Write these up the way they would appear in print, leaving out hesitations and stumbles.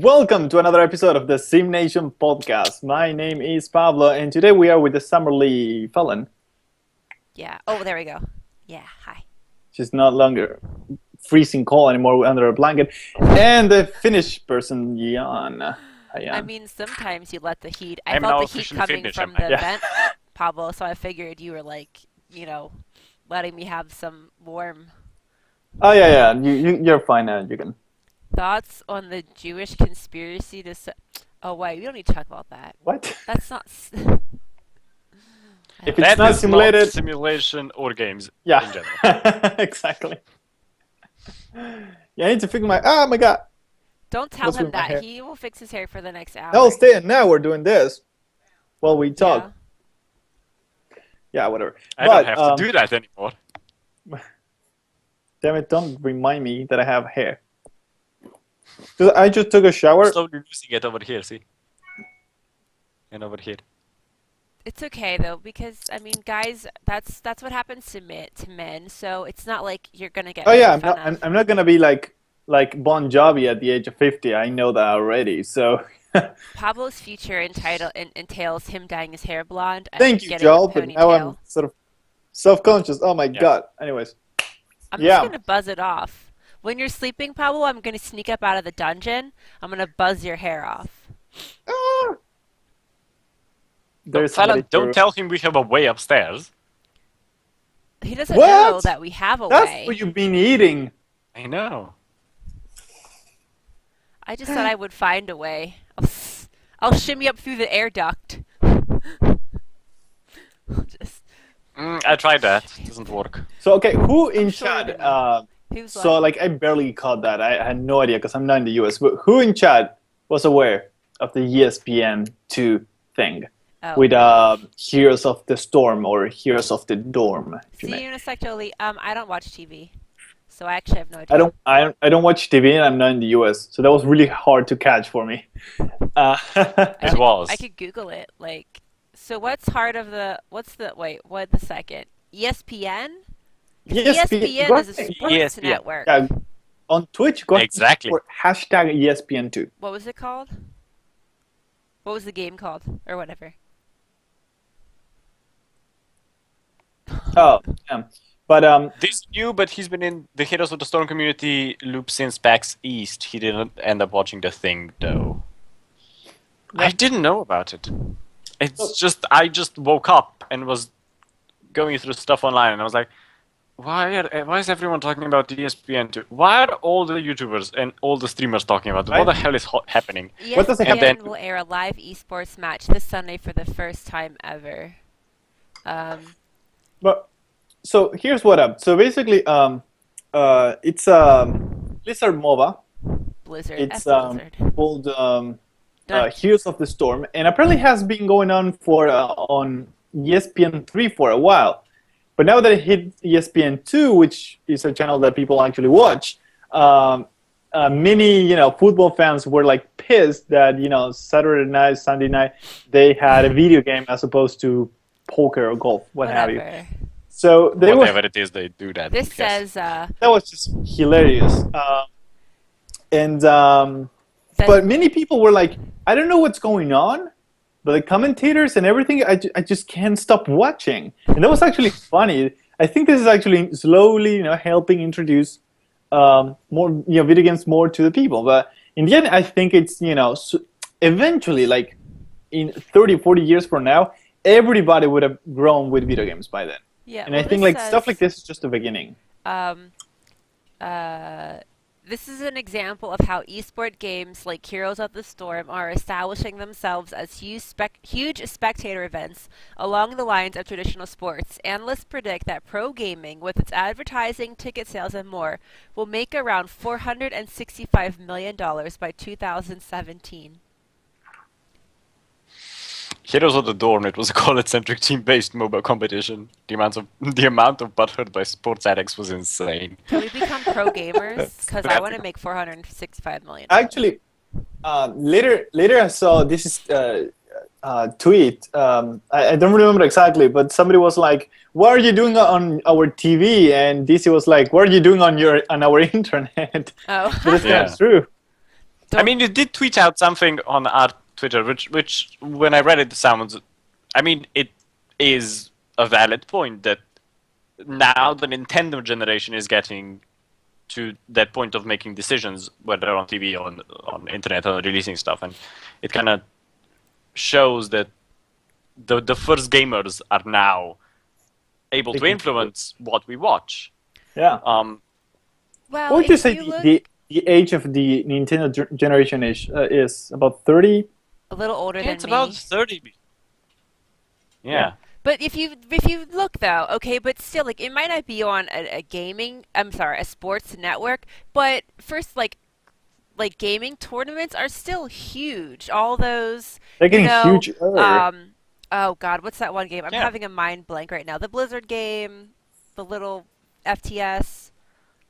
Welcome to another episode of the SimNation Podcast. My name is Pablo, and today we are with the Summerlee Felon. Yeah. Oh, there we go. Yeah. Hi. She's not longer freezing cold anymore under a blanket. And the Finnish person, Jan. Hi, Jan. I mean, sometimes you let the heat. I I'm felt now the heat officially coming Finnish, from am I? the Yeah. vent, Pablo. So I figured you were like, letting me have some warm Oh, yeah. You're fine now. You can. thoughts on the Jewish conspiracy to. Oh wait, we don't need to talk about that. What? That's not. If it's That not is simulated. not simulation or games in Yeah. general. Exactly. Yeah, I need to fix my. Oh my god. Don't tell What's him with my that. hair? He will fix his hair for the next hour. No, stay. Now we're doing this. While we talk. Yeah. Yeah, whatever. I don't have to do that anymore. Damn it, don't remind me that I have hair. 'Cause I just took a shower. Slowly losing it over here, see? And over here. It's okay though, because I mean, guys, that's what happens to men. So it's not like you're gonna get. Oh yeah, made fun of. I'm not gonna be like Bon Jovi at the age of 50. I know that already. So Pablo's future entails him dyeing his hair blonde. And thank you, getting Joel. a But now I'm ponytail. sort of self-conscious. Oh my Yeah. god. Anyways, I'm yeah. just gonna buzz it off. When you're sleeping, Pablo, I'm gonna sneak up out of the dungeon. I'm gonna buzz your hair off. Ah! There's somebody Don't tell him we have a way upstairs. He doesn't What? know that we have a That's way. what you've been eating. I know. I just thought I would find a way. I'll shimmy up through the air duct. I'll just. I tried that. It doesn't work. So okay, who in Sure chat? it didn't. Who's So I barely caught that. I had no idea because I'm not in the US. But who in chat was aware of the ESPN2 thing Oh. with Heroes of the Storm or Heroes of the Dorm? If you See may. you in a sec, Jolie. I don't watch TV, so I actually have no idea. I don't watch TV and I'm not in the US, so that was really hard to catch for me. It was. I could Google it. Like, so what's part of the? What's the? Wait, what the second? ESPN. ESPN is a sports ESPN. network. Yeah, on Twitch, go ahead Exactly. for hashtag ESPN2. What was it called? What was the game called, or whatever? Oh, but This is new, but he's been in the Heroes of the Storm community loop since PAX East. He didn't end up watching the thing, though. I didn't know about it. It's just, I just woke up and was going through stuff online, and I was like, why is everyone talking about ESPN2? Why are all the YouTubers and all the streamers talking about it? What the hell is happening? What does it ESPN happen? will air a live esports match this Sunday for the first time ever. But so here's what up. So basically, it's Blizzard MOBA. Blizzard. It's Blizzard. called Done. Heroes of the Storm, and apparently has been going on for on ESPN3 for a while. But now that it hit ESPN2, which is a channel that people actually watch, many football fans were like pissed that Saturday night, Sunday night they had a video game as opposed to poker or golf, what have you. Whatever. So they were. Whatever it is, they do that. This yes. says That was just hilarious. But many people were like, I don't know what's going on, but the commentators and everything, I just can't stop watching. And that was actually funny. I think this is actually slowly, helping introduce more, video games more to the people. But in the end, I think it's, eventually, like in 30, 40 years from now, everybody would have grown with video games by then. yeah. And I think stuff like this is just the beginning. This is an example of how esport games like Heroes of the Storm are establishing themselves as huge spectator events along the lines of traditional sports. Analysts predict that pro gaming, with its advertising, ticket sales, and more, will make around $465 million by 2017. Heroes of the Dorm, it was a college-centric team-based mobile competition. The amount of butthurt by sports addicts was insane. Can we become pro gamers? Because I want to make $465 million. Actually, later I saw this is tweet. I don't remember exactly, but somebody was like, "What are you doing on our TV?" And DC was like, "What are you doing on our internet?" Oh. But it's kind Yeah. of true. I mean, you did tweet out something on our Twitter, which when I read it sounds. I mean, it is a valid point that now the Nintendo generation is getting to that point of making decisions, whether on TV or on internet or releasing stuff, and it kind of shows that the first gamers are now able to influence what we watch. Yeah. Well, What would you say the age of the Nintendo generation is? About 30? a little older than It's me. about 30. Yeah. But if you look though, okay, but still, like it might not be on a sports network, but first like gaming tournaments are still huge. All those They're getting huge earlier. Oh God, what's that one game? I'm Yeah. having a mind blank right now. The Blizzard game, the little FTS.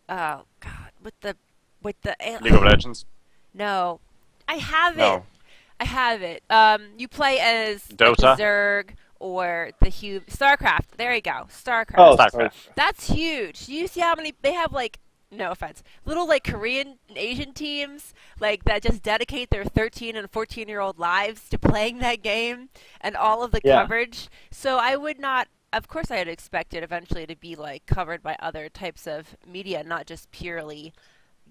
Oh God, with the League of Legends. No, I have it. No. I have it. You play as Dota? like, Zerg or the StarCraft. There you go, StarCraft. Oh, StarCraft. sorry. That's huge. Do you see how many they have? Like, no offense, little like Korean and Asian teams like that just dedicate their 13 and 14-year-old lives to playing that game and all of the Yeah. coverage. So I would not. Of course, I would expect it eventually to be like covered by other types of media, not just purely.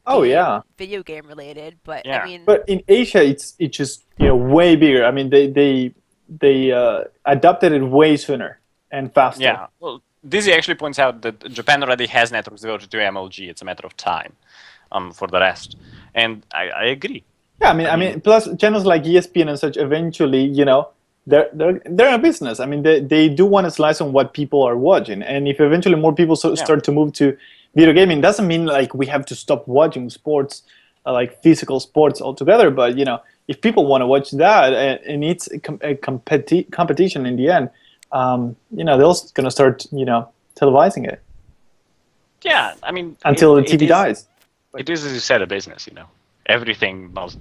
Oh, yeah. Video game related, but Yeah. I mean, But in Asia, it's just way bigger. I mean, they adopted it way sooner and faster. Yeah. Well, Dizzy actually points out that Japan already has networks devoted to MLG. It's a matter of time for the rest. And I agree. Yeah, I mean, plus channels like ESPN and such eventually, they're a business. I mean, they do want to slice on what people are watching, and if eventually more people start to move to video gaming, doesn't mean like we have to stop watching sports, like physical sports altogether. But if people want to watch that, and it's a competition in the end, they're gonna start televising it. Yeah, I mean... Until the TV dies. It is, as you said, a business, Everything must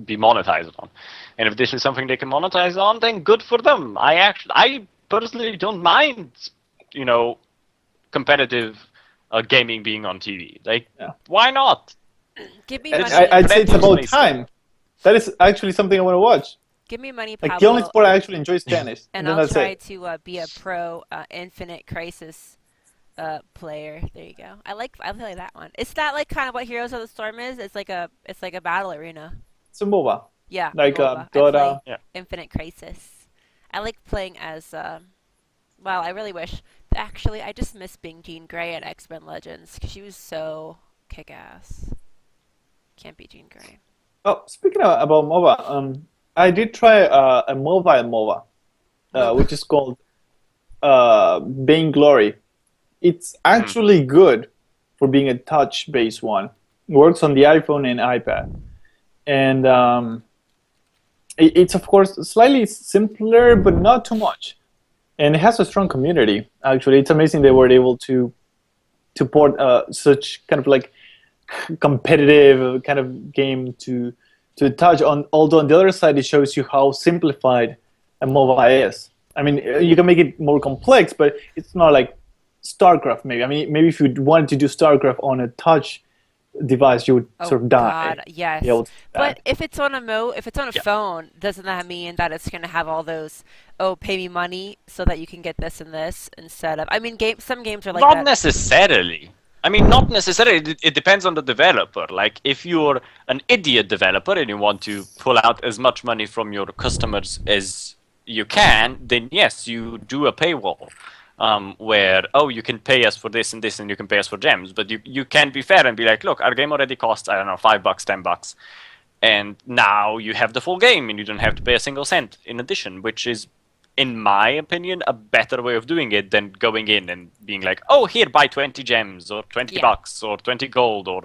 be monetized on. And if this is something they can monetize on, then good for them. I personally don't mind, competitive gaming being on TV. Like, why not? give me money. I'd say it's about time. That is actually something I want to watch. Give me money, Pablo. Like the only sport I actually enjoy is tennis, and then I'll that's try it. to be a pro Infinite Crisis player. There you go. I like that one. Is that like kind of what Heroes of the Storm is? It's like a battle arena. It's a MOBA. Yeah. Like MOBA. I Dota. play Infinite Crisis. I like playing as. Well, I really wish. Actually, I just miss being Jean Grey at X-Men Legends because she was so kick-ass. Can't be Jean Grey. Oh, speaking about MOBA, I did try a mobile MOBA, which is called Vainglory. It's actually good for being a touch-based one. It works on the iPhone and iPad. And it's, of course, slightly simpler, but not too much. And it has a strong community, actually. It's amazing they were able to port such kind of like competitive kind of game to touch on. Although on the other side, it shows you how simplified a MOBA is. I mean, you can make it more complex, but it's not like StarCraft, maybe. I mean, maybe if you wanted to do StarCraft on a touch device, you would sort of die. God, yes. But if it's on a phone, doesn't that mean that it's going to have all those, pay me money so that you can get this and this instead of? I mean, some games are like Not that. necessarily. I mean, not necessarily. It depends on the developer. Like, if you're an idiot developer and you want to pull out as much money from your customers as you can, then yes, you do a paywall. Where, you can pay us for this and this, and you can pay us for gems. But you can be fair and be like, look, our game already costs, I don't know, $5, $10. And now you have the full game, and you don't have to pay a single cent in addition, which is, in my opinion, a better way of doing it than going in and being like, here, buy 20 gems, or $20, or 20 gold, or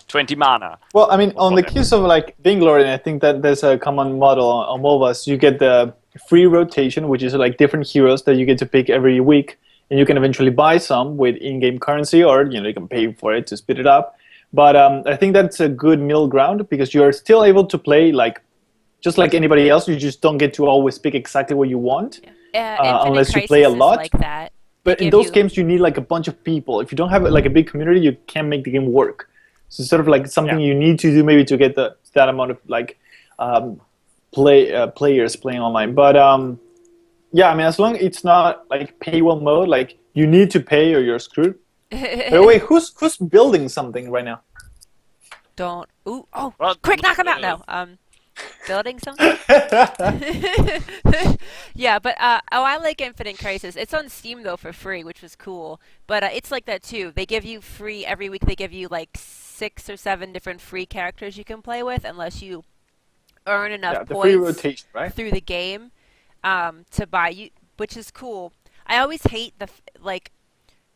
20 mana. Well, I mean, on the case of like Vainglory, I think that there's a common model on MOBAs. You get the free rotation, which is like different heroes that you get to pick every week, and you can eventually buy some with in-game currency, or you can pay for it to speed it up. But I think that's a good middle ground because you're still able to play like just like anybody else. You just don't get to always pick exactly what you want unless you play a lot. Like that. But in those games, you need like a bunch of people. If you don't have like a big community, you can't make the game work. So it's sort of like something you need to do maybe to get that amount of like players playing online. But yeah, I mean, as long as it's not like paywall mode, like you need to pay or you're screwed. By the way, who's building something right now? Don't. Ooh. Oh. Well, Quick, knock him out now. Building something. Yeah, but I like Infinite Crisis. It's on Steam though for free, which was cool. But it's like that too. They give you free every week. They give you like 6 or 7 different free characters you can play with, unless you earn enough the free points rotation, right? through the game to buy you, which is cool. I always hate like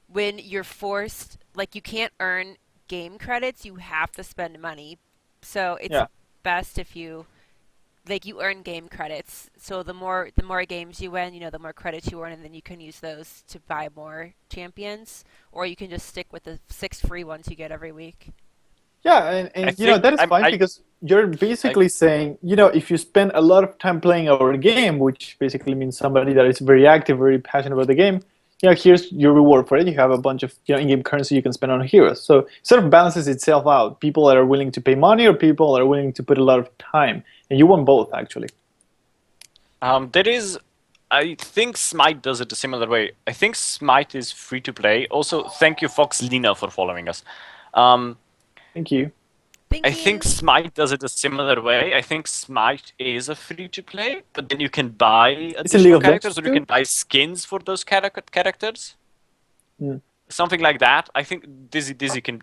when you're forced, like you can't earn game credits. You have to spend money. So it's best if you earn game credits. So the more games you win, the more credits you earn, and then you can use those to buy more champions, or you can just stick with the 6 free ones you get every week. Yeah, and that is fine because you're basically saying, if you spend a lot of time playing our game, which basically means somebody that is very active, very passionate about the game, here's your reward for it. You have a bunch of in-game currency you can spend on heroes. So it sort of balances itself out. People that are willing to pay money or people that are willing to put a lot of time. And you want both, actually. I think Smite does it a similar way. I think Smite is free to play. Also, thank you, Fox Lina, for following us. Thank you. I think Smite does it a similar way. I think Smite is a free-to-play, but then you can buy additional characters, or you can buy skins for those characters. Something like that. I think Dizzy can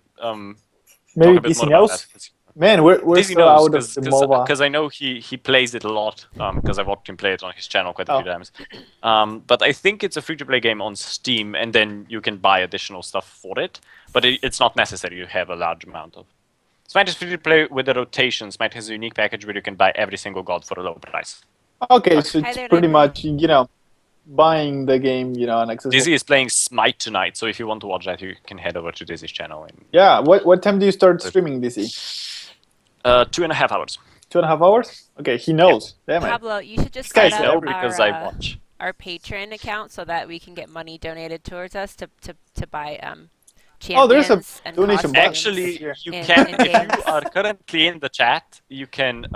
maybe talk a bit more about that. Man, we're so out of the MOBA. Because I know he plays it a lot, because I watched him play it on his channel quite a few times. But I think it's a free-to-play game on Steam, and then you can buy additional stuff for it. But it's not necessary you have a large amount of. Smite is free to play with a rotation. Smite has a unique package where you can buy every single god for a low price. Okay, so it's pretty much, buying the game, and accessible. Dizzy is playing Smite tonight, so if you want to watch that, you can head over to Dizzy's channel. Yeah, what time do you start streaming, Dizzy? 2.5 hours. 2.5 hours? Okay, he knows. Damn it. Pablo, you should just I set know up because I watch. Our Patreon account so that we can get money donated towards us to buy champions. There's a donation button. Actually, you can. If you are currently in the chat, you can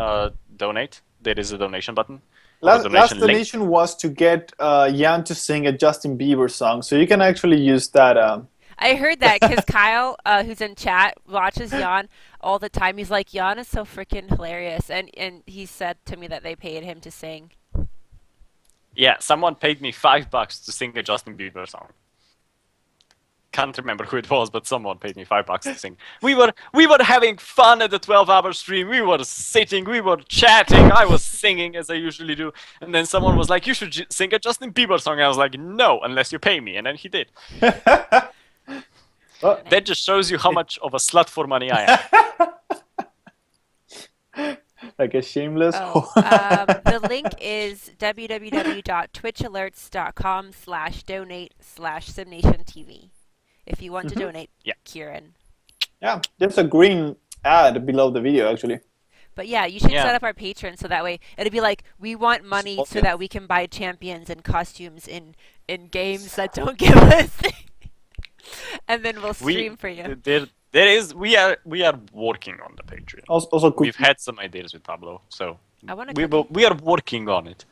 donate. There is a donation button. Last donation was to get Jan to sing a Justin Bieber song, so you can actually use that. I heard that because Kyle, who's in chat, watches Jan all the time. He's like, Jan is so freaking hilarious, and he said to me that they paid him to sing. Yeah, someone paid me $5 to sing a Justin Bieber song. Can't remember who it was, but someone paid me $5 to sing. We were having fun at the 12-hour stream. We were sitting, we were chatting. I was singing as I usually do, and then someone was like, "You should sing a Justin Bieber song." And I was like, "No, unless you pay me," and then he did. That just shows you how much of a slut for money I am. Like a shameless. The link is www.twitchalerts.com/donate/SimNationTV. If you want to donate, Kieran. Yeah, there's a green ad below the video, actually. But yeah, you should set up our Patreon so that way it'll be like, we want money so that we can buy champions and costumes in games that don't give us. And then we'll stream for you. We are working on the Patreon. Also, we've had some ideas with Pablo, so we are working on it.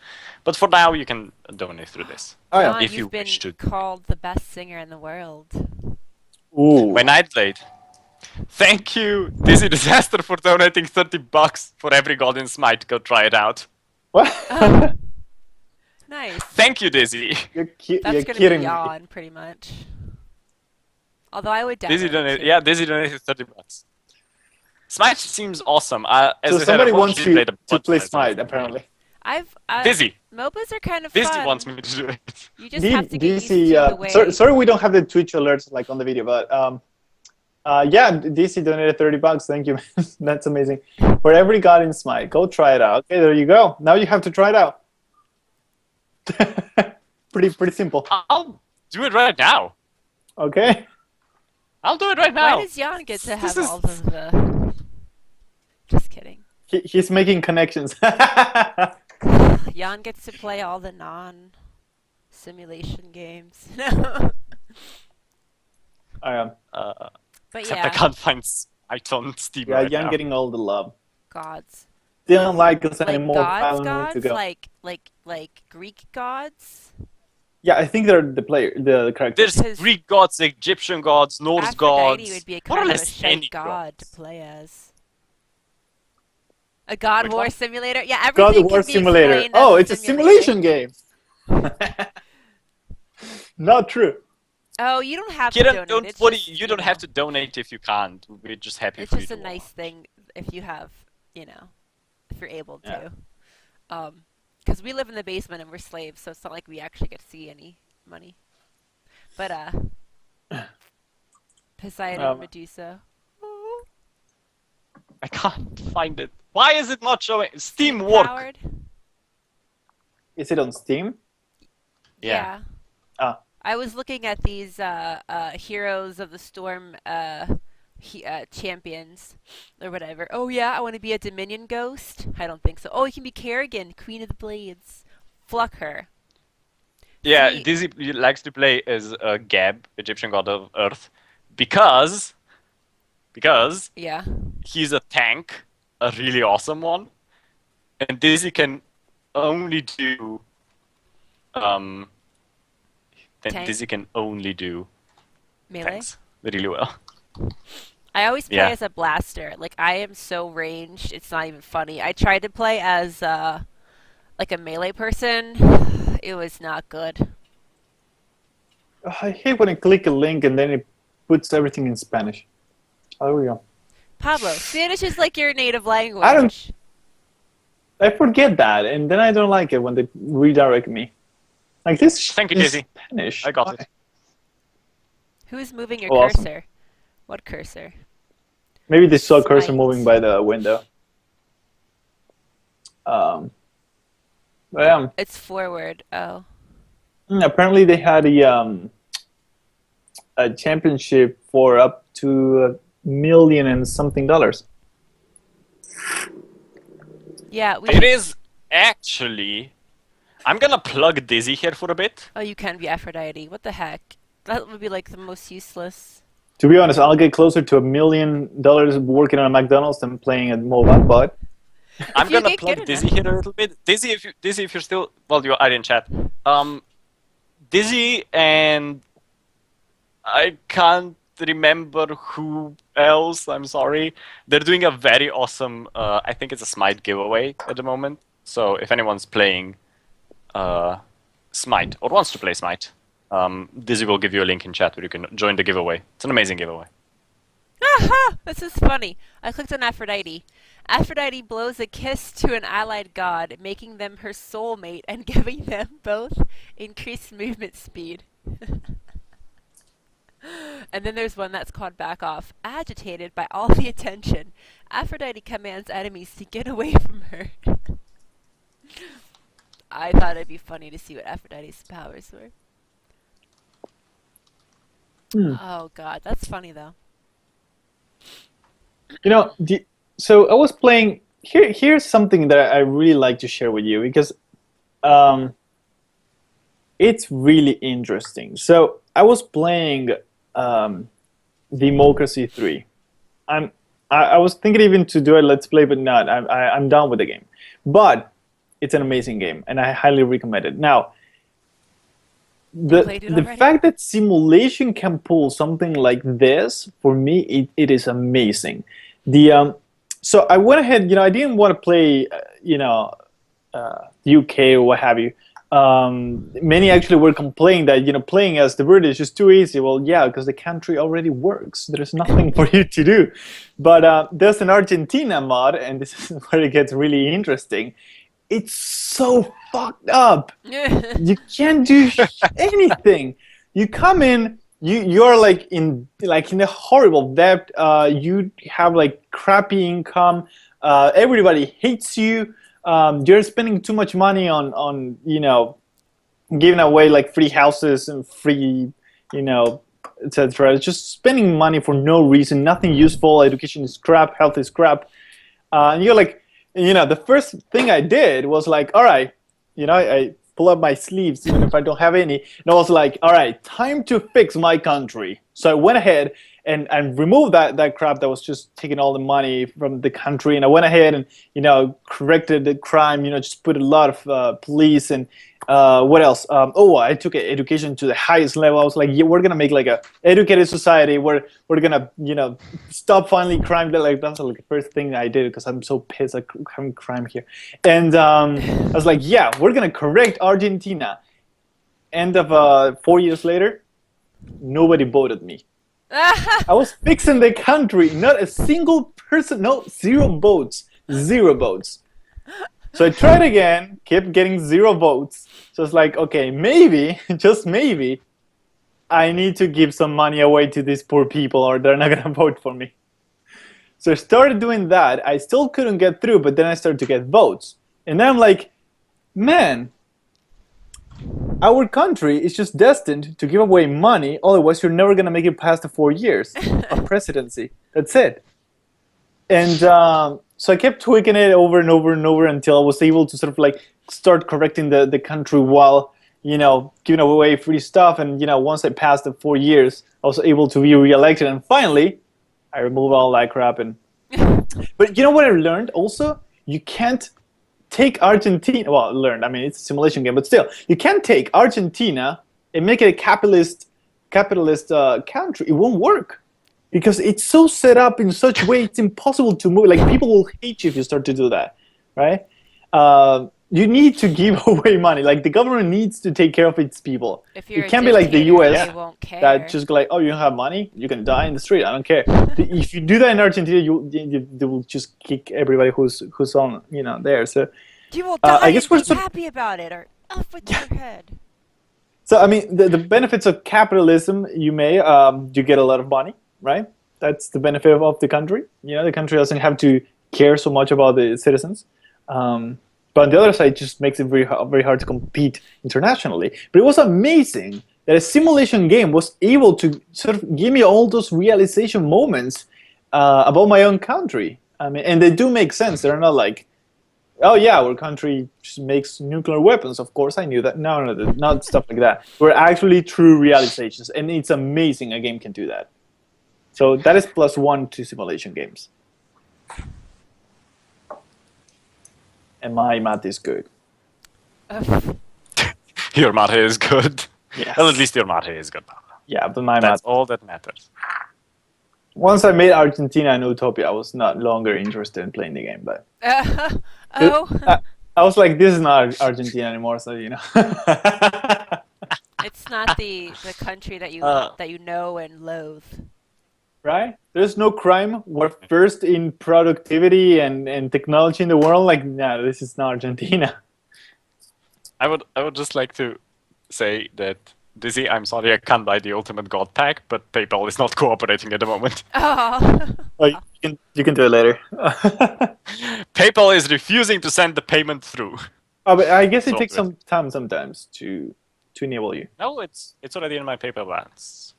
But for now, you can donate through this. Oh yeah, if you wish to. You've been called the best singer in the world. Ooh. When I played. Thank you, Dizzy Disaster, for donating $30 for every god in Smite. Go try it out. What? Nice. Thank you, Dizzy. That's gonna be Jan, pretty much. Although I would definitely. Dizzy donated $30. Smite seems awesome. So somebody wants you to play Smite, apparently. Dizzy. MOBAs are kind of Dizzy fun. wants me to do it. You just have to get used to the way. Sorry, we don't have the Twitch alerts like on the video, but DC donated $30. Thank you. That's amazing. For every god in Smite, go try it out. Okay, there you go. Now you have to try it out. pretty simple. I'll do it right now. Okay. I'll do it right now. Why does Jan get to have all of the... Just kidding. He's making connections. Jan gets to play all the non-simulation games. No. I am. But Except yeah. I can't find It's on Steam Yeah, right Jan now. getting all the love. Gods. Didn't like us Like anymore. gods, Found to gods? go. Like Greek gods? Yeah, I think they're the characters. There's Because Greek gods, Egyptian gods, Norse Aphrodite gods, would be a more or kind of a less shite any god to gods. play as. A God Which War one? simulator? Yeah, God everything of War can be Simulator. explained Oh, as it's a simulator. simulation game. Not true. Oh, you don't have to Kieran, donate. don't It's worry. just, You don't have to donate if you can't. We're just happy It's for you just a to nice watch. thing if you have, if you're able Yeah. to. Because we live in the basement and we're slaves, so it's not like we actually get to see any money. But Poseidon, Medusa. Ooh. I can't find it. Why is it not showing? Steam work. Powered. Is it on Steam? Yeah. Ah. I was looking at these Heroes of the Storm champions or whatever. Oh yeah, I want to be a Dominion ghost. I don't think so. Oh, you can be Kerrigan, Queen of the Blades. Fuck her. Yeah, See- Dizzy likes to play as Geb, Egyptian god of Earth, because Yeah. he's a tank, a really awesome one, and Dizzy can only do Tank? Dizzy can only do Melee. tanks really well. I always play Yeah. as a blaster. Like I am so ranged, it's not even funny. I tried to play as like a melee person. It was not good. I hate when I click a link and then it puts everything in Spanish. Oh, there we go. Pablo, Spanish is like your native language. I don't- I forget that, and then I don't like it when they redirect me. Like this. Thank you, is Dizzy. Spanish. I got Why? it. Who's moving your Oh, awesome. cursor? What cursor? Maybe they saw a cursor Smite. moving by the window. But yeah. It's forward. Oh. Apparently they had a championship for up to $1 million and something dollars. Yeah, we It should... is actually. I'm gonna plug Dizzy here for a bit. Oh, you can be Aphrodite. What the heck? That would be like the most useless. To be honest, I'll get closer to $1 million working on a McDonald's than playing at mobile. But I'm you gonna get plug good Dizzy enough. here a little bit. Dizzy, if you're still you are in chat. Dizzy and I can't remember who else. I'm sorry. They're doing a very awesome. I think it's a Smite giveaway at the moment. So if anyone's playing Smite or wants to play Smite, Dizzy will give you a link in chat where you can join the giveaway. It's an amazing giveaway. Aha! This is funny. I clicked on Aphrodite. Aphrodite blows a kiss to an allied god, making them her soulmate and giving them both increased movement speed. And then there's one that's called Back Off. Agitated by all the attention, Aphrodite commands enemies to get away from her. I thought it'd be funny to see what Aphrodite's powers were. Oh god, that's funny though. you know, so I was playing. Here's something that I really like to share with you because it's really interesting. So I was playing Democracy 3. I was thinking even to do a Let's Play, but not. I'm done with the game. But it's an amazing game, and I highly recommend it. Now, played it the already? fact that simulation can pull something like this, for me, it is amazing. So I went ahead, I didn't want to play, UK or what have you. Many actually were complaining that, playing as the British is too easy. Well, yeah, because the country already works. There's nothing for you to do. But there's an Argentina mod, and this is where it gets really interesting. It's so fucked up. You can't do anything. You come in, you're like in a horrible debt. You have like crappy income. Everybody hates you. You're spending too much money on giving away like free houses and free, etc. It's just spending money for no reason, nothing useful. Education is crap, health is crap. And you're like, the first thing I did was like, all right, I pull up my sleeves even if I don't have any. And I was like, all right, time to fix my country. So I went ahead and removed that crap that was just taking all the money from the country. And I went ahead and, corrected the crime, just put a lot of police and what else? I took education to the highest level. I was like, yeah, we're going to make like a educated society where we're going to, stop finally crime. Like that's like the first thing I did because I'm so pissed at having crime here. And I was like, yeah, we're going to correct Argentina. End of 4 years later, nobody voted me. I was fixing the country, not a single person, no, zero votes. So I tried again, kept getting 0 votes. So it's like, okay, maybe, just maybe, I need to give some money away to these poor people or they're not going to vote for me. So I started doing that. I still couldn't get through, but then I started to get votes. And then I'm like, man, our country is just destined to give away money. Otherwise, you're never going to make it past the 4 years of presidency. That's it. And so I kept tweaking it over and over and over until I was able to sort of like start correcting the country while, giving away free stuff. And, once I passed the 4 years, I was able to be reelected. And finally, I removed all that crap. But you know what I learned also? You can't take Argentina, it's a simulation game, but still, you can't take Argentina and make it a capitalist country. It won't work because it's so set up in such a way it's impossible to move. Like people will hate you if you start to do that, right? You need to give away money. Like the government needs to take care of its people. If you're it can't be like the U.S. they won't care. that just go like, oh, you don't have money, you can die in the street. I don't care. If you do that in Argentina, they will just kick everybody who's on there. So you will die. I guess we're happy about it, or off with your head. So I mean, the benefits of capitalism, you get a lot of money, right? That's the benefit of the country. The country doesn't have to care so much about the citizens. But on the other side, it just makes it very hard to compete internationally. But it was amazing that a simulation game was able to sort of give me all those realization moments about my own country. I mean, and they do make sense. They're not like, oh yeah, our country just makes nuclear weapons. Of course, I knew that. No, not stuff like that. We're actually true realizations, and it's amazing a game can do that. So that is +1 to simulation games. And my math is good. Your math is good. Yes. Well, at least your math is good. Yeah, but my That's math. all that matters. Once I made Argentina and Utopia, I was not longer interested in playing the game. But I was like, this is not Argentina anymore, so It's not the country that you know and loathe. Right? There's no crime. We're first in productivity and technology in the world. Like, no, this is not Argentina. I would just like to say that, Dizzy, I'm sorry I can't buy the Ultimate God Pack, but PayPal is not cooperating at the moment. Oh. You can do it later. PayPal is refusing to send the payment through. Oh, but I guess it takes some time sometimes to enable you. No, it's already in my PayPal balance.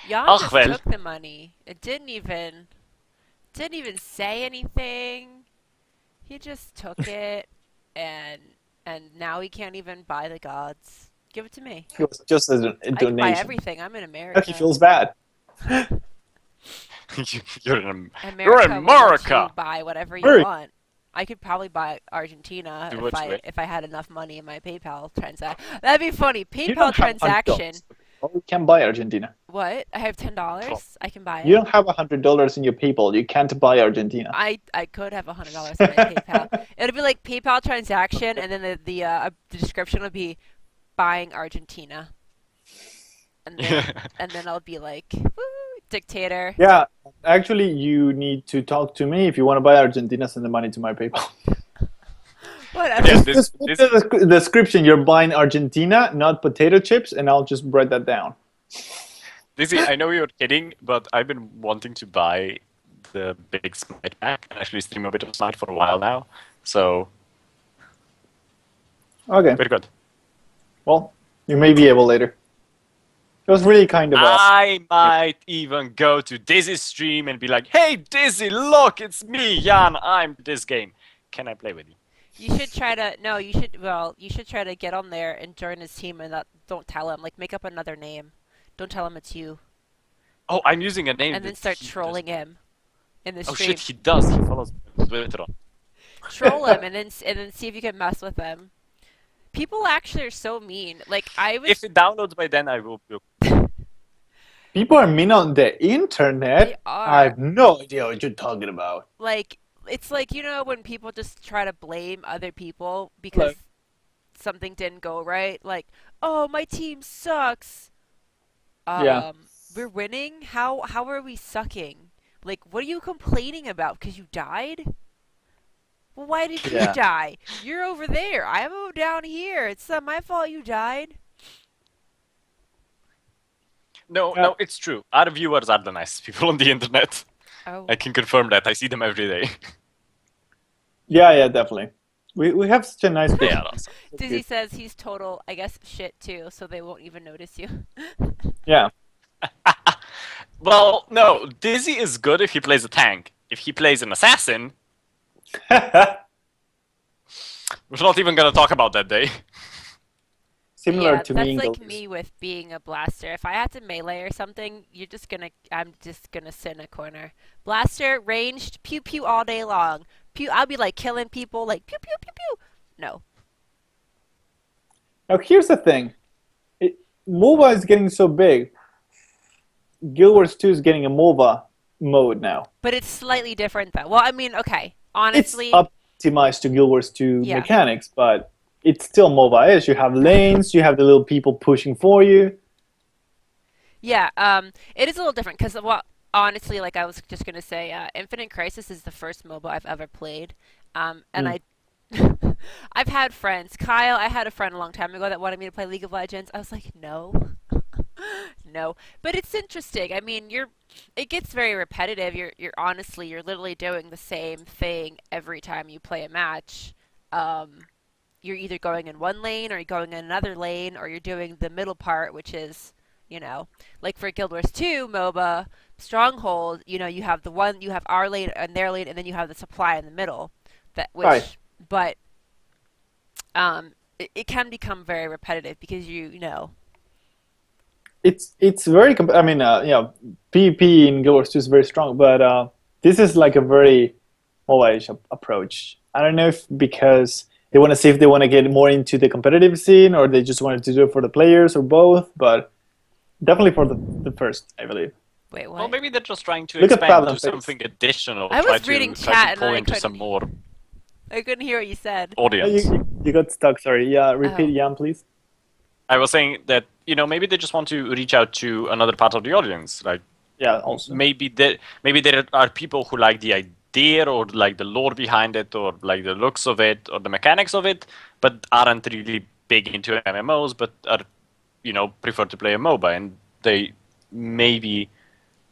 Jan just took the money. It didn't even say anything. He just took it, and now he can't even buy the gods. Give it to me. It was just as a donation. I can buy everything. I'm in America. He feels bad. You're in America. You're in America. You buy whatever you want. I could probably buy Argentina if I had enough money in my PayPal transaction. That'd be funny. PayPal transaction. Oh, you can buy Argentina. What? I have $10. I can buy it. You don't have $100 in your PayPal. You can't buy Argentina. I could have $100 in my PayPal. It'd be like PayPal transaction, and then the description would be buying Argentina, and then I'll be like, woo, dictator. Yeah, actually, you need to talk to me if you want to buy Argentina. Send the money to my PayPal. Whatever. Yeah, Just put the description. You're buying Argentina, not potato chips, and I'll just write that down. Dizzy, I know you're kidding, but I've been wanting to buy the big Smite pack and actually stream a bit of Smite for a while now. So, Okay. very good. Well, you may be able later. It was really kind of awesome. I might even go to Dizzy's stream and be like, "Hey, Dizzy, look, it's me, Jan. I'm this game. Can I play with you?" You should try to you should try to get on there and join his team and don't tell him. Like make up another name. Don't tell him it's you. Oh, I'm using a name. And then start trolling him in the Oh stream. shit, he does. He follows me on Twitter. Troll him and then see if you can mess with him. People actually are so mean. Like If it downloads by then, I will. People are mean on the internet. They are. I have no idea what you're talking about. Like it's like when people just try to blame other people because something didn't go right. Like, oh, my team sucks. Yeah. We're winning. How are we sucking? Like, what are you complaining about? Because you died? Well, why did you die? You're over there. I'm over down here. It's not my fault you died. No, it's true. Our viewers are the nicest people on the internet. Oh. I can confirm that. I see them every day. Yeah, definitely. We have such a nice They are awesome. Dizzy says he's total, I guess, shit too, so they won't even notice you. Yeah. Well, no, Dizzy is good if he plays a tank. If he plays an assassin, we're not even gonna talk about that day. Similar to me. That's like me with being a blaster. If I had to melee or something, I'm just gonna sit in a corner. Blaster, ranged, pew pew all day long. Pew, I'll be like killing people, like pew pew pew pew. No. Now here's the thing. MOBA is getting so big. Guild Wars 2 is getting a MOBA mode now. But it's slightly different though. Well, I mean, okay, honestly. It's optimized to Guild Wars 2 mechanics, but it's still MOBA-ish. You have lanes, you have the little people pushing for you. Yeah, it is a little different because, well, honestly, like I was just gonna say, Infinite Crisis is the first MOBA I've ever played, and I've had friends. Kyle, I had a friend a long time ago that wanted me to play League of Legends. I was like, no, no. But it's interesting. I mean, it gets very repetitive. You're literally doing the same thing every time you play a match. You're either going in one lane, or you're going in another lane, or you're doing the middle part, which is, like for Guild Wars 2 MOBA, Stronghold, you have our lane and their lane, and then you have the supply in the middle. But it can become very repetitive because It's very. PvP in Guild Wars 2 is very strong, but this is like a very MOBA-ish approach. I don't know if because they want to see if they want to get more into the competitive scene, or they just wanted to do it for the players, or both, but definitely for the first, I believe. Wait, what? Well, maybe they're just trying to Look at expand Paladin's to face. something additional. I was reading chat and pull I into couldn't- some more I couldn't hear what you said. audience. You got stuck, sorry. Yeah, repeat, Oh. Jan, please. I was saying that maybe they just want to reach out to another part of the audience. Like Yeah, also. maybe there are people who like the idea or like the lore behind it or like the looks of it or the mechanics of it, but aren't really big into MMOs, but are prefer to play a MOBA, and they maybe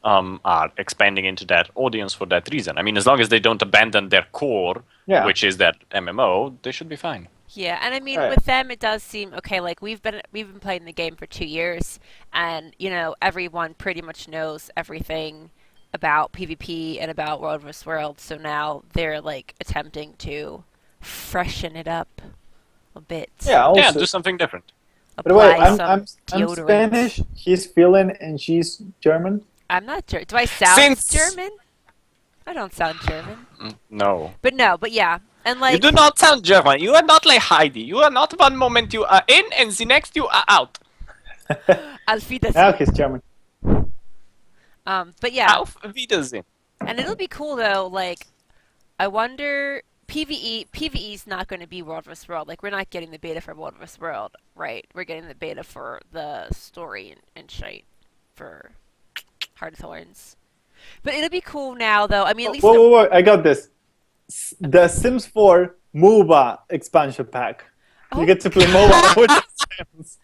are expanding into that audience for that reason. I mean, as long as they don't abandon their core, which is that MMO, they should be fine. Yeah, and I mean, Right. with them, it does seem okay. Like we've been playing the game for 2 years, and everyone pretty much knows everything about PvP and about World vs. World. So now they're like attempting to freshen it up a bit. Yeah, also. Yeah, do something different. By the way, Apply some I'm deodorant. Spanish, he's Finland, and she's German. I'm not sure. Do I sound Since- German? I don't sound German. No. But yeah. And like You do not sound German. You are not like Heidi. You are not one moment you are in and the next you are out. Auf Wiedersehen. Now he's German. But yeah. Auf Wiedersehen. And it'll be cool though, like I wonder PvE's not going to be World vs. World. Like we're not getting the beta for World vs. World, right? We're getting the beta for the story and shite for Heart of Thorns. But it'll be cool now though. I mean, at least Whoa, I got this. The Sims 4 MOBA expansion pack. Oh, You get to play MOBA with the Sims.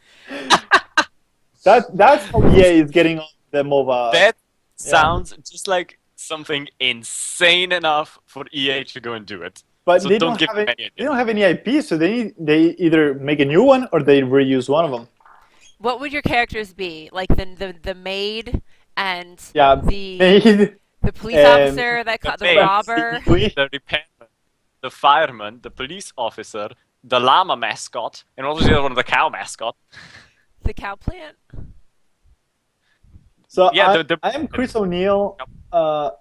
That's how EA is getting on the MOBA. That sounds just like something insane enough for EA to go and do it. But So they don't don't give have them any, any idea. they don't have any IP, so they either make a new one or they reuse one of them. what would your characters be? Like the maid and Yeah, the Made, police um, officer that caught the maid. robber. The repairman. the fireman, the police officer, the llama mascot, and what was the other one? The cow mascot. The cow plant. So Yeah, I am Chris O'Neill. Yep.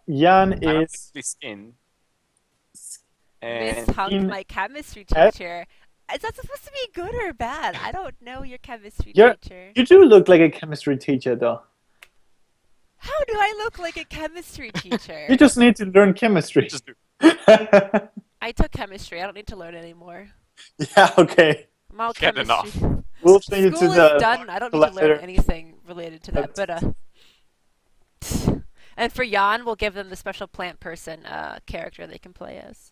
Jan I'm is Skin. Miss And Hunk, in- my chemistry teacher. Is that supposed to be good or bad? I don't know your chemistry teacher. you do look like a chemistry teacher, though. How do I look like a chemistry teacher? You just need to learn chemistry. just do. I took chemistry. I don't need to learn anymore. Yeah, okay. I'm all Get chemistry. enough. We'll send you School to the is done. I don't need to learn letter. anything related to that. But and for Jan, we'll give them the special plant person character they can play as.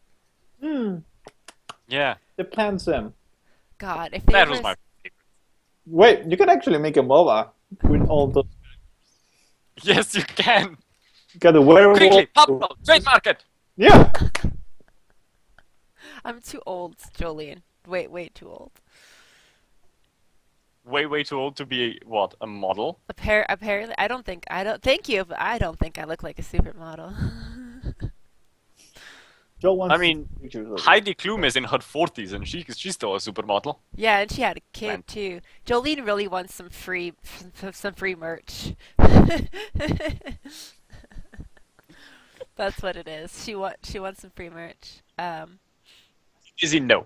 Yeah, The plant sim. God, if they that ever was my favorite. Wait, you can actually make a MOBA with all those. Yes, you can. You got the werewolf. Quickly, Pablo, trade market. Yeah. I'm too old, Jolene. Way too old. Way too old to be what? A model? Apparently, thank you, but I don't think I look like a supermodel. Joe wants I mean, pictures of it. Heidi Klum is in her 40s and she's still a supermodel. Yeah, and she had a kid Man. too. Jolene really wants some free merch. That's what it is. She wants some free merch. Dizzy, no.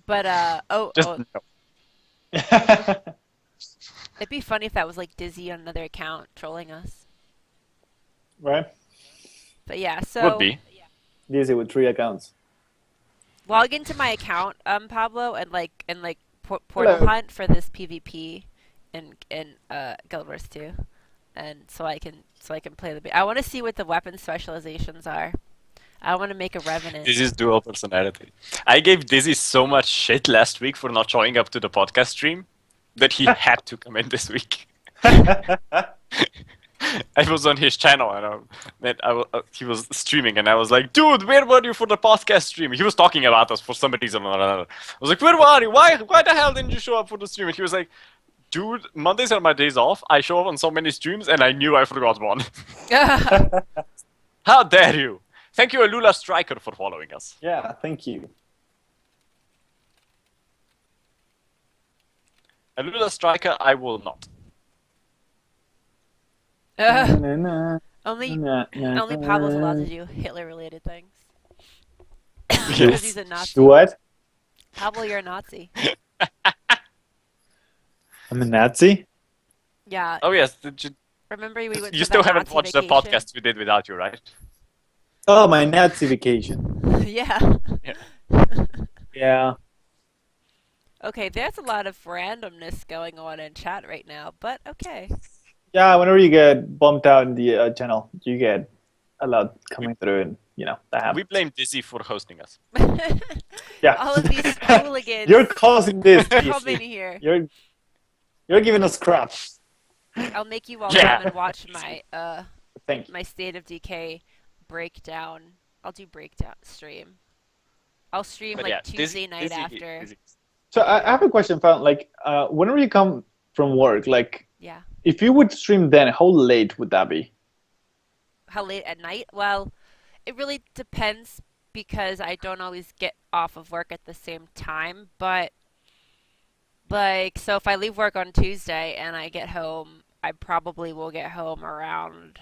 But Just oh, no. it'd be funny if that was like Dizzy on another account trolling us. Right? But yeah, so Would be. Easy with 3 accounts. log into my account, Pablo, and portal Hello. hunt for this PvP in Guild Wars 2, and so I can play I want to see what the weapon specializations are. I want to make a revenant. Dizzy's dual personality. I gave Dizzy so much shit last week for not showing up to the podcast stream that he had to come in this week. I was on his channel and he was streaming and I was like, dude, where were you for the podcast stream? He was talking about us for some reason or another. I was like, where were you? Why the hell didn't you show up for the stream? And he was like, dude, Mondays are my days off. I show up on so many streams and I knew I forgot one. How dare you? Thank you, Alula Striker, for following us. Yeah, thank you. Alula Striker, I will not. Only Pablo's allowed to do Hitler-related things. Because he's a Nazi. What? Pablo, you're a Nazi. I'm a Nazi? Yeah. Oh yes, Remember we went you to still that haven't Nazi watched vacation? the podcast we did without you, right? Oh, my Nazi vacation. Yeah. Yeah. Okay, there's a lot of randomness going on in chat right now, but okay. Yeah, whenever you get bumped out in the channel, you get allowed coming through, and that happens. We blame Dizzy for hosting us. Yeah. All of these hooligans You're causing this. come DC. in here. You're giving us crap. I'll make you all Yeah. come and watch my Thank you. my State of Decay breakdown. I'll do breakdown stream. I'll stream But like yeah, Tuesday night after. So I have a question, Fallon. Like, whenever you come from work, like, Yeah. if you would stream then, how late would that be? How late at night? Well, it really depends because I don't always get off of work at the same time. But, like, so if I leave work on Tuesday and I get home, I probably will get home around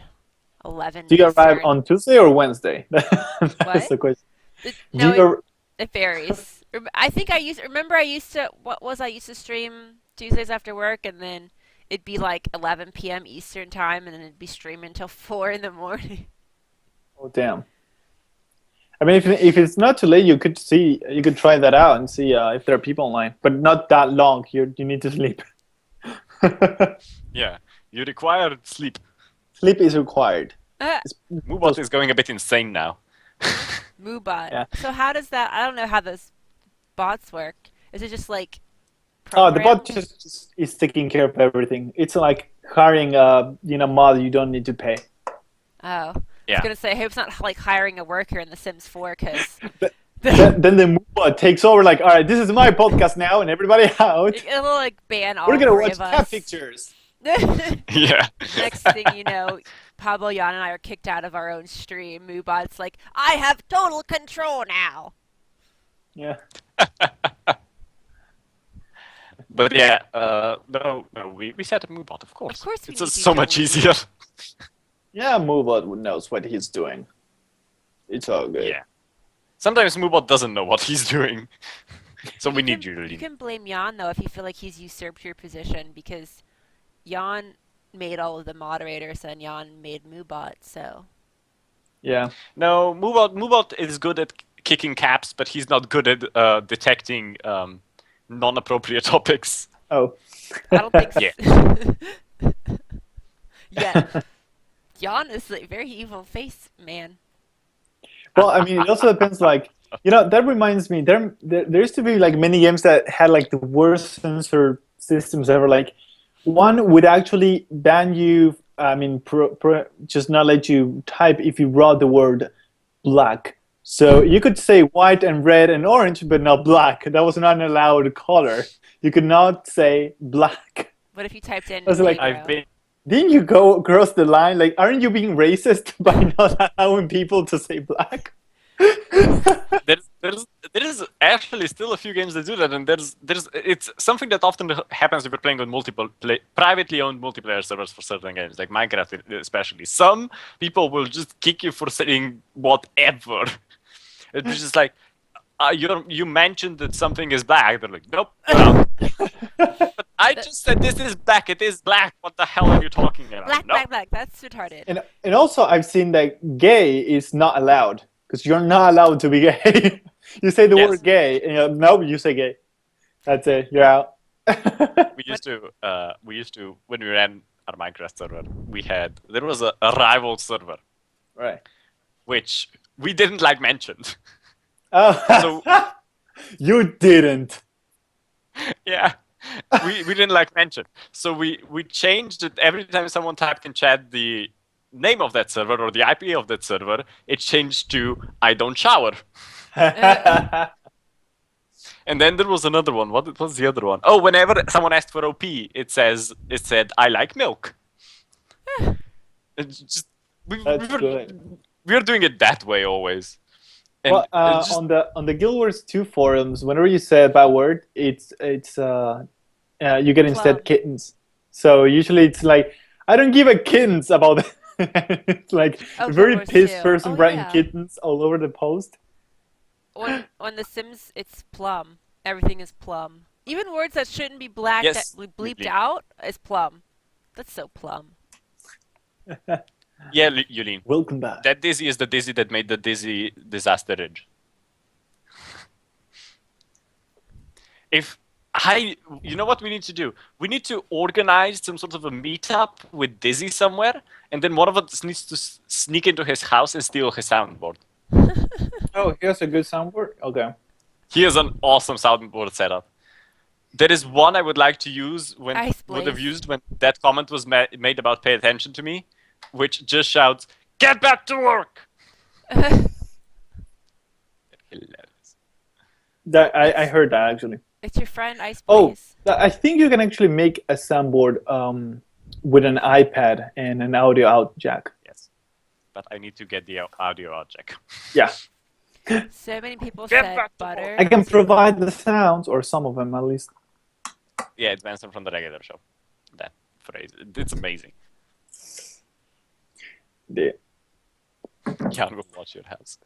11. Do you arrive Eastern. on Tuesday or Wednesday? That's What? the question. No, Do you it varies. I think I used to stream Tuesdays after work, and then it'd be like 11 p.m. Eastern time, and then it'd be streaming until 4 in the morning. Oh, damn. I mean, if it's not too late, you could try that out and see if there are people online, but not that long. You need to sleep. Yeah, you require sleep. Sleep is required. Moobot is going a bit insane now. Moobot. Yeah. So how does that? I don't know how those bots work. Is it just like? Oh, the bot programmed? just is taking care of everything. It's like hiring a mod you don't need to pay. Oh. Yeah. I was gonna say, I hope it's not like hiring a worker in The Sims 4, because then the bot takes over. Like, all right, this is my podcast now, and everybody out. it'll like ban all We're gonna three watch of cat us. pictures. Yeah. Next thing you know, Pablo, Jan, and I are kicked out of our own stream. Moobot's like, I have total control now. Yeah. But yeah, no, we set up Moobot, of course. Of course we it's need just to so do much it. easier. Yeah, Moobot knows what he's doing. It's all good. Yeah. Sometimes Moobot doesn't know what he's doing. So we need you to You lead. can blame Jan, though, if you feel like he's usurped your position, because Jan made all of the moderators and Jan made Moobot, so... Yeah. No, Moobot is good at kicking caps, but he's not good at detecting non-appropriate topics. Oh. I don't think so. Yeah. Yeah. Jan is a very evil face, man. Well, I mean, it also depends. Like, that reminds me. There used to be like many games that had like the worst censor systems ever. Like, one would actually ban you. I mean, just not let you type if you wrote the word black. So you could say white and red and orange, but not black. That was not an allowed color. You could not say black. What if you typed in was like, negro? Didn't you go across the line? Like, aren't you being racist by not allowing people to say black? There is actually still a few games that do that, and it's something that often happens if you're playing on privately owned multiplayer servers for certain games, like Minecraft especially. Some people will just kick you for saying whatever. It's just like, you mentioned that something is black. They're like, nope, you're out. But I just said this is black. It is black. What the hell are you talking about? Black. That's retarded. And also, I've seen that gay is not allowed because you're not allowed to be gay. You say the word gay, and nope, you say gay. That's it. You're out. we used to when we ran our Minecraft server, there was a rival server, Right. which we didn't like mentioned. Oh, So you didn't. yeah, we didn't like mention. So we changed it every time someone typed in chat the name of that server or the IP of that server. It changed to I don't shower. And then there was another one. What was the other one? Oh, whenever someone asked for OP, it said I like milk. It's just we were doing it that way always. And Well, on the Guild Wars 2 forums, whenever you say a bad word, it's you get instead kittens. So usually it's like, I don't give a kittens about it. It's like a very pissed person writing kittens all over the post. On The Sims, it's plum. Everything is plum. Even words that shouldn't be black Yes, that we bleeped out is plum. That's so plum. Yeah, Yulin. Welcome back. That Dizzy is the Dizzy that made the Dizzy disaster ridge. You know what we need to do? We need to organize some sort of a meetup with Dizzy somewhere, and then one of us needs to sneak into his house and steal his soundboard. Oh, here's a good soundboard? Okay. He has an awesome soundboard setup. There is one I would like to use would have used when that comment was made about pay attention to me, which just shouts, "Get back to work!" Hilarious. I heard that actually. It's your friend Ice Oh, Blaze. I think you can actually make a soundboard with an iPad and an audio out jack. Yes, but I need to get the audio out jack. Yeah. So many people Get said back to butter. I can provide the sounds, or some of them at least. Yeah, it's Benson from the regular show. That phrase, it's amazing. Yeah. Jan will watch your house.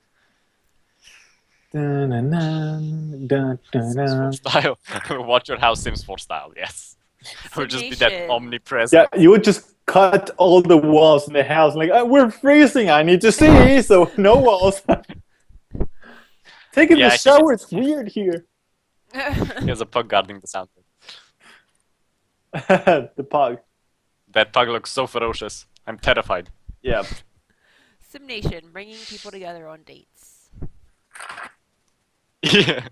Dun-dun-dun, Sims 4 style. Watch your house, Sims 4 style. Yes. It would just be that SimNation. omnipresent. Yeah, you would just cut all the walls in the house. Like, we're freezing. I need to see. So no walls. Taking the shower. It's weird here. He has a pug guarding the sound. The pug. That pug looks so ferocious. I'm terrified. Yeah. SimNation, bringing people together on dates. Yeah.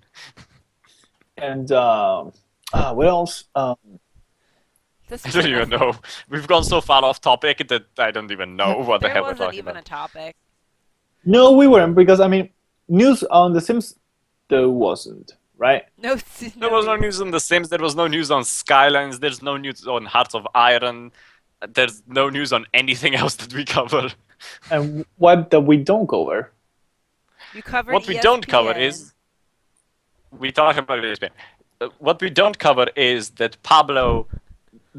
And what else? I don't even know. We've gone so far off topic that I don't even know what the hell we're talking There wasn't even about. a topic. No, we weren't, because I mean, news on The Sims, there wasn't, right? There was no news on The Sims. There was no news on Skylines. There's no news on Hearts of Iron. there's no news on anything else that we cover. And what that we don't cover? You covered What we don't cover ESPN. is we talk about ESPN. What we don't cover is that Pablo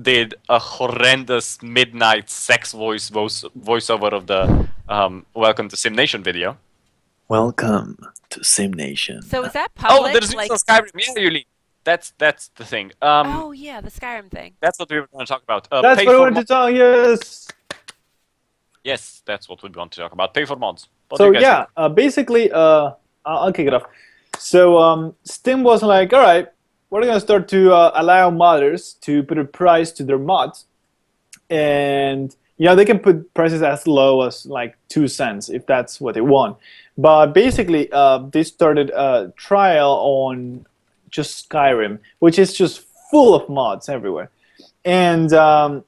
did a horrendous midnight sex voiceover of the Welcome to SimNation video. Welcome to SimNation. So is that public? Oh, there's like, news on Skyrim. Yeah, Yuli. That's the thing. oh yeah, the Skyrim thing. That's what we were going to talk about. That's pay what I for wanted to talk. Yes. Yes, that's what we want to talk about. Pay for mods. What do So you guys think? basically, I'll kick it off. So Steam was like, all right, we're gonna start to allow modders to put a price to their mods, and they can put prices as low as like 2 cents if that's what they want. But basically, they started a trial on just Skyrim, which is just full of mods everywhere, and there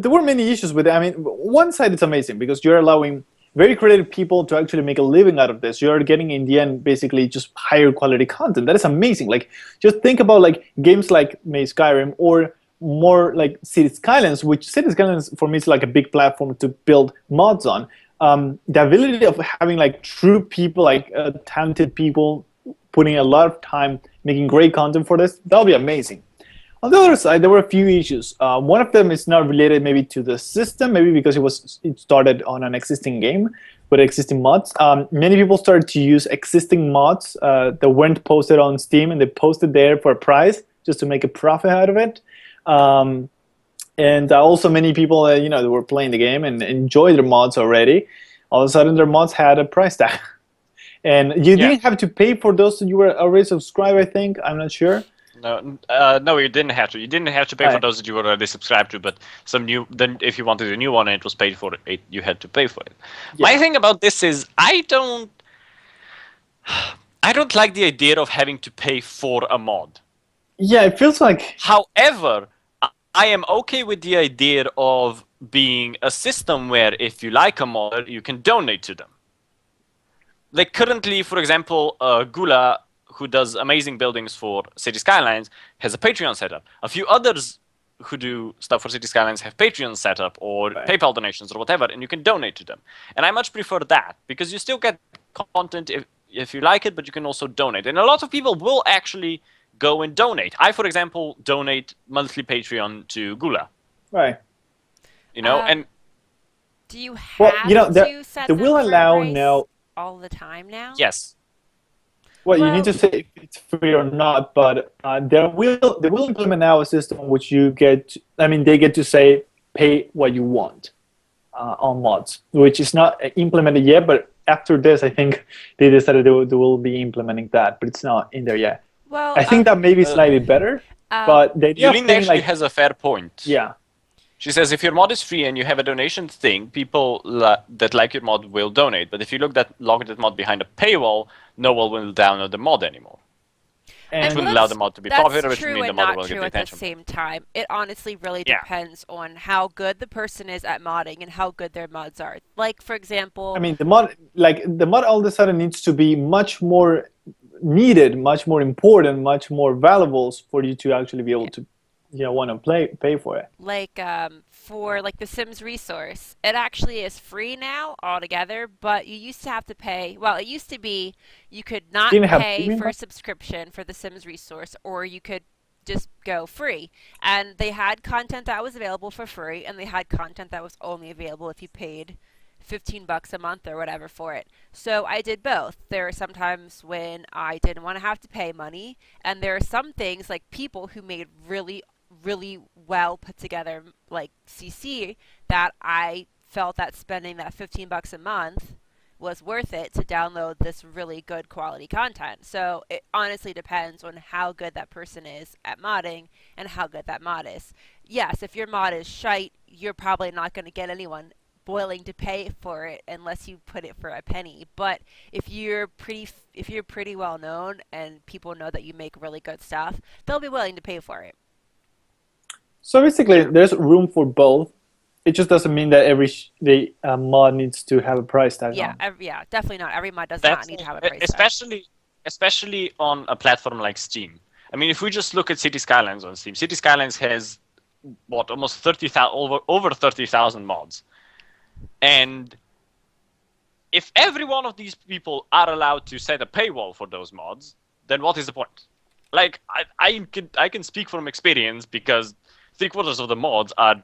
were many issues with it. I mean, one side it's amazing because you're allowing very creative people to actually make a living out of this. You're getting in the end basically just higher quality content. That is amazing. Like, just think about like games like Skyrim or more like Cities Skylines, which Cities Skylines for me is like a big platform to build mods on. The ability of having like true people, like talented people, putting a lot of time making great content for this, that'll be amazing. On the other side, there were a few issues. One of them is not related maybe to the system, maybe because it started on an existing game with existing mods. Many people started to use existing mods that weren't posted on Steam, and they posted there for a price just to make a profit out of it. And also many people that were playing the game and enjoyed their mods already, all of a sudden their mods had a price tag. And you didn't have to pay for those that you were already subscribed, I think. I'm not sure. No, you didn't have to. You didn't have to pay for those that you were already subscribed to, but then if you wanted a new one and it was paid for, you had to pay for it. Yeah. My thing about this is I don't like the idea of having to pay for a mod. Yeah, it feels like... However, I am okay with the idea of being a system where if you like a mod, you can donate to them. Like currently, for example, Gula, who does amazing buildings for City Skylines, has a Patreon setup. A few others who do stuff for City Skylines have Patreon setup or PayPal donations or whatever, and you can donate to them. And I much prefer that, because you still get content if you like it, but you can also donate. And a lot of people will actually go and donate. I, for example, donate monthly Patreon to Gula. Right. And... Do you have to set them will for allow a price now all the time now? Yes. Well, you need to say if it's free or not, but they will implement now a system which they get to say pay what you want on mods, which is not implemented yet, but after this, I think they decided they will be implementing that, but it's not in there yet. Well, I think that may be slightly better, but the idea Yulin actually has a fair point. Yeah. She says if your mod is free and you have a donation thing, people that like your mod will donate. But if you log that mod behind a paywall, no one will download the mod anymore. And it will allow the mod to be popular, which true means the and mod not will true get the at the attention. same time. It honestly really depends on how good the person is at modding and how good their mods are. Like, for example... I mean, the mod all of a sudden needs to be much more needed, much more important, much more valuable for you to actually be able to want to pay for it. Like for like the Sims resource, it actually is free now altogether, but you used to have to pay. Well, it used to be you could not pay for a subscription for the Sims resource, or you could just go free. And they had content that was available for free, and they had content that was only available if you paid $15 a month or whatever for it. So I did both. There are some times when I didn't want to have to pay money, and there are some things like people who made really well put together like CC that I felt that spending that $15 a month was worth it to download this really good quality content. So it honestly depends on how good that person is at modding and how good that mod is. Yes, if your mod is shite, you're probably not going to get anyone willing to pay for it unless you put it for a penny. But if you're pretty well known and people know that you make really good stuff, they'll be willing to pay for it. So basically, there's room for both. It just doesn't mean that every mod needs to have a price tag. Yeah, definitely not. Every mod does not need to have a price tag. Especially on a platform like Steam. I mean, if we just look at City Skylines on Steam, City Skylines has almost 30,000 over 30,000 mods, and if every one of these people are allowed to set a paywall for those mods, then what is the point? Like, I can speak from experience because 3/4 of the mods are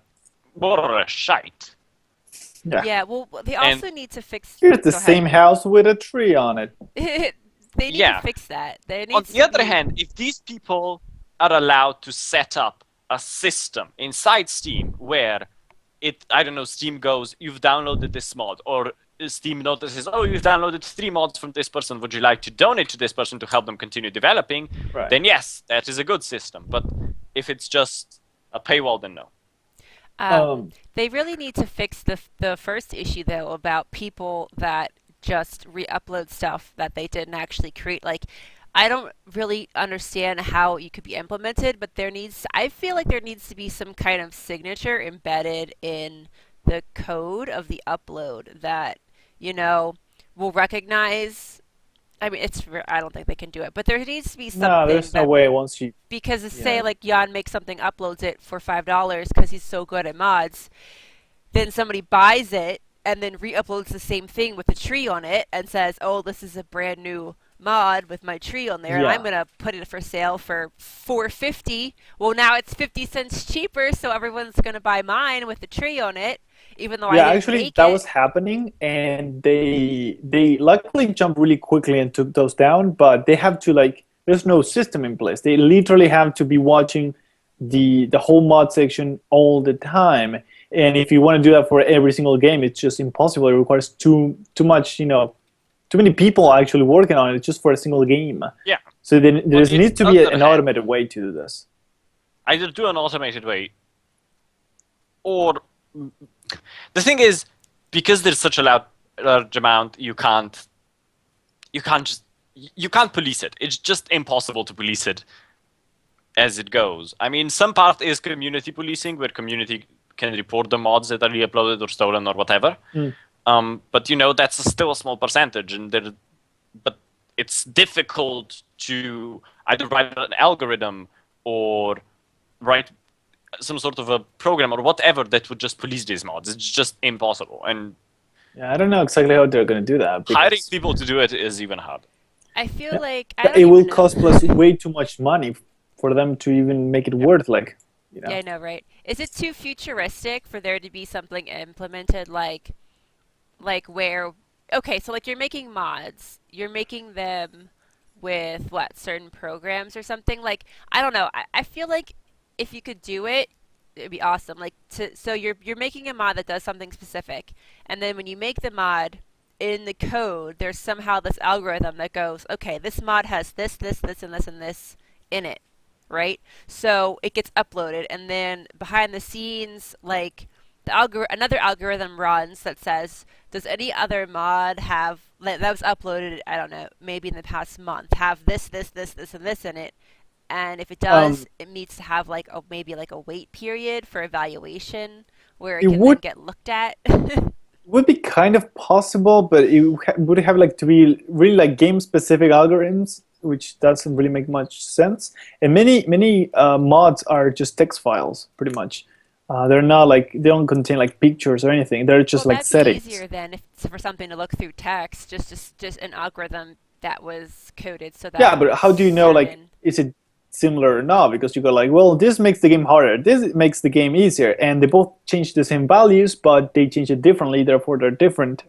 more or less shite. Yeah, well, they also need to fix... Here's the same house with a tree on it. They need to fix that. On the other hand, if these people are allowed to set up a system inside Steam where Steam goes, you've downloaded this mod, or Steam notices, oh, you've downloaded 3 mods from this person, would you like to donate to this person to help them continue developing? Right. Then yes, that is a good system. But if it's just a paywall, then no. They really need to fix the first issue, though, about people that just re-upload stuff that they didn't actually create. Like, I don't really understand how you could be implemented, but I feel like there needs to be some kind of signature embedded in the code of the upload that, will recognize. I mean, I don't think they can do it, but there needs to be something. No, there's no way once you... Because say, like, Jan makes something, uploads it for $5 because he's so good at mods, then somebody buys it and then re-uploads the same thing with a tree on it and says, oh, this is a brand new mod with my tree on there, and I'm going to put it for sale for $4.50. Well, now it's 50 cents cheaper, so everyone's going to buy mine with the tree on it. Even though I didn't make that it. was happening, and they luckily jumped really quickly and took those down, but they have to, like, there's no system in place. They literally have to be watching the whole mod section all the time, and if you want to do that for every single game, it's just impossible. It requires too much, too many people actually working on it just for a single game. Yeah. So there needs to be an automated way to do this. Either do an automated way, or... The thing is, because there's such a large amount, you can't police it. It's just impossible to police it as it goes. I mean, some part is community policing, where community can report the mods that are re-uploaded or stolen or whatever. But that's still a small percentage, but it's difficult to either write an algorithm or write some sort of a program or whatever that would just police these mods. It's just impossible. And I don't know exactly how they're going to do that. Hiring people to do it is even hard. I feel like... it will cost plus way too much money for them to even make it worth, like, Yeah, I know, right? Is it too futuristic for there to be something implemented like where... Okay, so like you're making mods. You're making them with, certain programs or something? Like, I don't know. I feel like if you could do it, it'd be awesome. Like, so you're making a mod that does something specific, and then when you make the mod in the code, there's somehow this algorithm that goes, okay, this mod has this, and this in it, right? So it gets uploaded, and then behind the scenes, like another algorithm runs that says, does any other mod that was uploaded, I don't know, maybe in the past month, have this, and this in it? And if it does, it needs to have maybe a wait period for evaluation where it can then get looked at. It would be kind of possible, but it would have to be really game specific algorithms, which doesn't really make much sense. And many mods are just text files, pretty much. They're not they don't contain pictures or anything. They're just that'd settings. Be easier than if for something to look through text, just an algorithm that was coded so that. Yeah, but how do you know is it similar or not? Because you go well, this makes the game harder, this makes the game easier, and they both change the same values, but they change it differently, therefore they're different.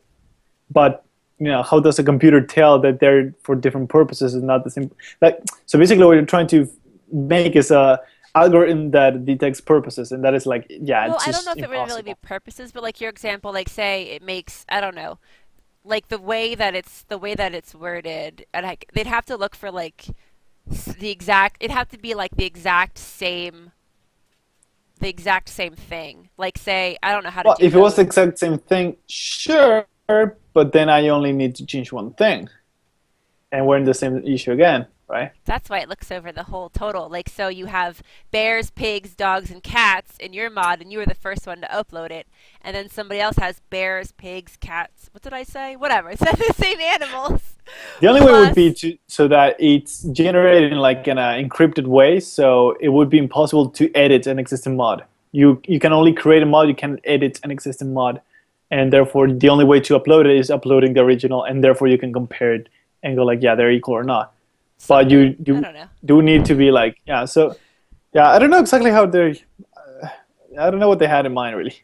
But how does a computer tell that they're for different purposes and not the same? So basically, what you're trying to make is a algorithm that detects purposes, and that is well, it's I don't just know if it would really be purposes, but your example, say it makes, I don't know, the way that it's worded, and they'd have to look for it'd have to be the exact same thing. Say, I don't know how to do if it was the exact same thing, sure, but then I only need to change one thing, and we're in the same issue again, right? That's why it looks over the whole total. So you have bears, pigs, dogs, and cats in your mod, and you were the first one to upload it. And then somebody else has bears, pigs, cats. What did I say? Whatever. It's not the same animals. The only way would be so that it's generated in an encrypted way, so it would be impossible to edit an existing mod. you can only create a mod, you can't edit an existing mod, and therefore the only way to upload it is uploading the original, and therefore you can compare it and go like, yeah, they're equal or not. But you do need to be like, yeah. So yeah, I don't know exactly how they're. I don't know what they had in mind really.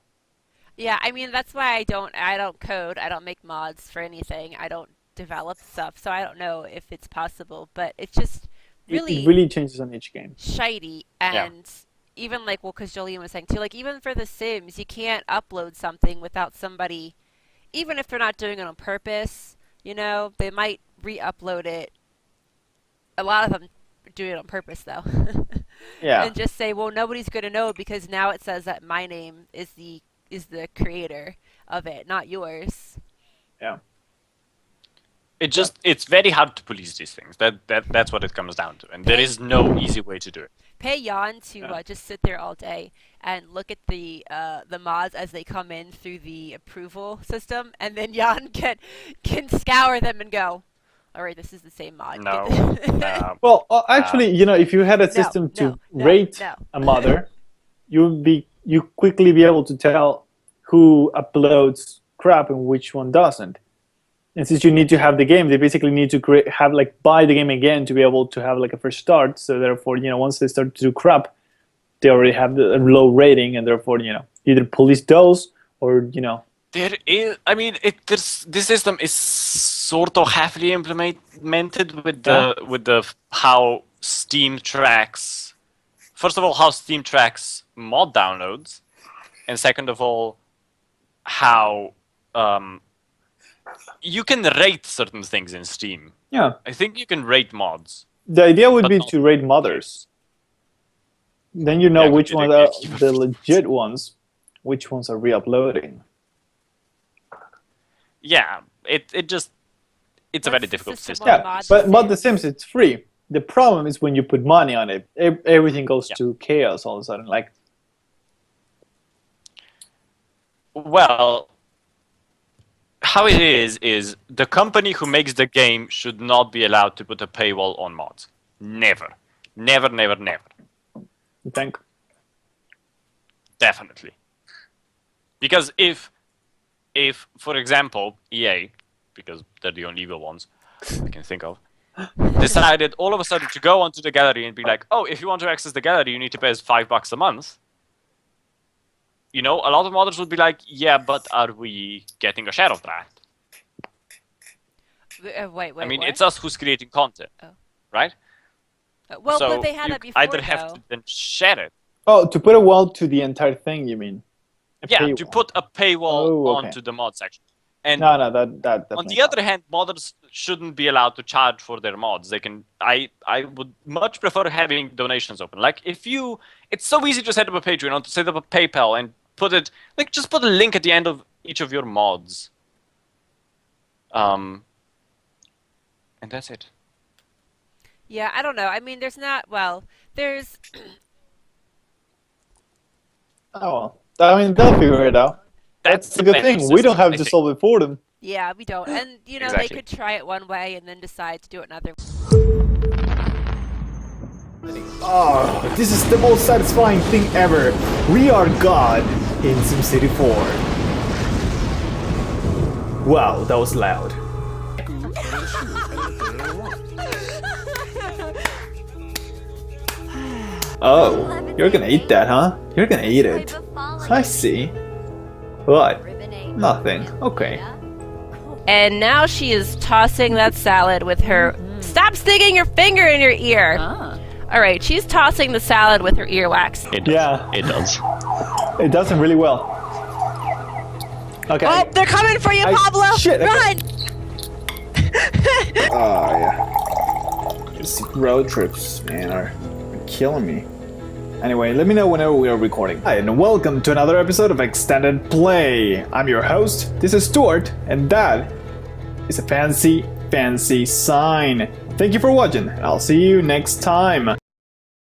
Yeah, I mean that's why I don't code, I don't make mods for anything, I don't develop stuff, so I don't know if it's possible, but it's just It really changes on each game. shiny. And even like, well, because Jolene was saying too, like even for The Sims, you can't upload something without somebody, even if they're not doing it on purpose, you know, they might re-upload it. A lot of them do it on purpose though. Yeah. And just say, well, nobody's going to know because now it says that my name is the creator of it, not yours. Yeah. It's very hard to police these things. That's what it comes down to, and there is no easy way to do it. Pay Jan to just sit there all day and look at the mods as they come in through the approval system, and then Jan can scour them and go, all right, this is the same mod. No. Well, actually, you know, if you had a system to rate a modder, you quickly be able to tell who uploads crap and which one doesn't. And since you need to have the game, they basically need to buy the game again to be able to have like a fresh start. So therefore, you know, once they start to do crap, they already have a low rating, and therefore, you know, either police those or, you know. There is, I mean, this system is sort of heavily implemented with the how Steam tracks. First of all, how Steam tracks mod downloads, and second of all, how you can rate certain things in Steam. Yeah. I think you can rate mods. The idea would be to rate modders. Then you know which ones are the legit ones, which ones are re-uploading. Yeah, it's a very difficult system. Yeah, but The Sims, it's free. The problem is when you put money on it, everything goes to chaos all of a sudden. Like, well, how it is the company who makes the game should not be allowed to put a paywall on mods. Never. Never, never, never. you think? Definitely. Because if, for example, EA, because they're the only evil ones I can think of, decided all of a sudden to go onto the gallery and be like, oh, if you want to access the gallery, you need to pay us $5 a month. You know, a lot of modders would be like, yeah, but are we getting a share of that? Wait, I mean, what? it's us who's creating content, right? Well, so but they had that before, either have to then share it. Oh, to put a wall to the entire thing, you mean? Yeah, to put a paywall onto the mod section. And no, that on the other hand, modders shouldn't be allowed to charge for their mods. They can. I would much prefer having donations open. Like it's so easy to set up a Patreon, to set up a PayPal, and put it just put a link at the end of each of your mods. And that's it. Yeah, I don't know. I mean, there's. Oh, well. I mean, they'll figure it out. That's the good thing. We don't have to solve it for them. Yeah, we don't. And, you know, Exactly. they could try it one way and then decide to do it another. Oh, this is the most satisfying thing ever. We are God in SimCity 4. Wow, that was loud. Oh, you're gonna eat that, huh? You're gonna eat it. I see. What? Nothing. Okay. And now she is tossing that salad with her... Stop sticking your finger in your ear! All right, she's tossing the salad with her earwax. It does. It does them really well. Okay. Oh, they're coming for you, Pablo! Shit, Run! Oh, yeah. These road trips, man, are killing me. Anyway, let me know whenever we are recording. Hi, and welcome to another episode of Extended Play. I'm your host, this is Stuart, and that is a fancy, fancy sign. Thank you for watching, and I'll see you next time.